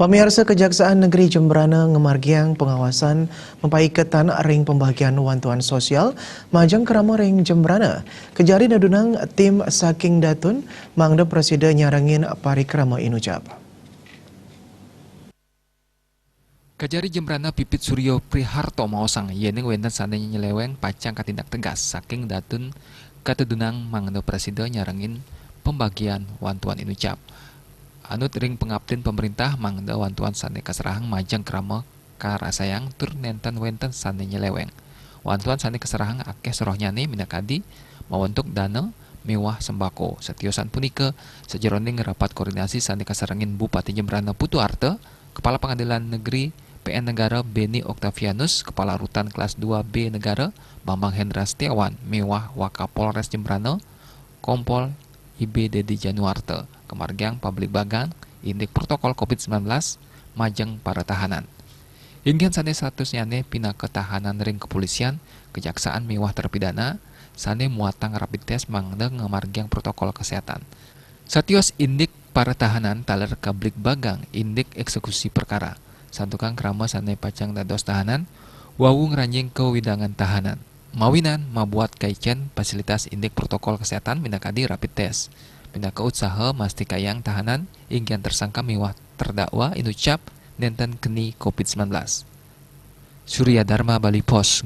Pemirsa Kejaksaan Negeri Jemberana ngemargiang pengawasan mempaiketan ring pembagian bantuan sosial majang kerama ring Jemberana. Kejari dadunang tim saking datun mangda presiden nyarangin parikrama inucap. Kajari Jemberana Pipit Suryo Priharto maosang yeneng wenten sananya nyeleweng pacang katindak tegas saking datun katedunang mangda presiden nyarangin pembagian wantuan inucap. Anut ring pengabdin pemerintah mangda wantuan sane kaserahang majang krama karasayang tur nenten wenten sane nyeleweng. Wantuan sane kaserahang akeh sorohnyane minakadi mawentuk dana mewah sembako. Setiosan punika sejeroning rapat koordinasi sane kasarangin Bupati Jemberana Putu Arte, Kepala Pengadilan Negeri PN Negara Beni Oktavianus, Kepala Rutan Kelas 2B Negara Bambang Hendra Setiawan, mewah Wakapolres Jemberana, Kompol IB Dedi Januarte, kemargiang publik bagan, indik protokol COVID-19, majeng para tahanan. Hingga sane statusnya pina ketahanan ring kepolisian, kejaksaan mewah terpidana, sane muatang rapid test mangda ngemargiang protokol kesehatan. Satios indik para tahanan taler kablik bagang, indik eksekusi perkara. Santukang krama sane pacang dados tahanan, wawu ngeranjing kewidangan tahanan. Mawinan mabuat kaicen fasilitas indik protokol kesehatan minakadi rapid test. Pindah usaha masti kayang tahanan ingkian tersangka mewah terdakwa inucap nenten keni COVID-19. Surya Dharma Bali Pos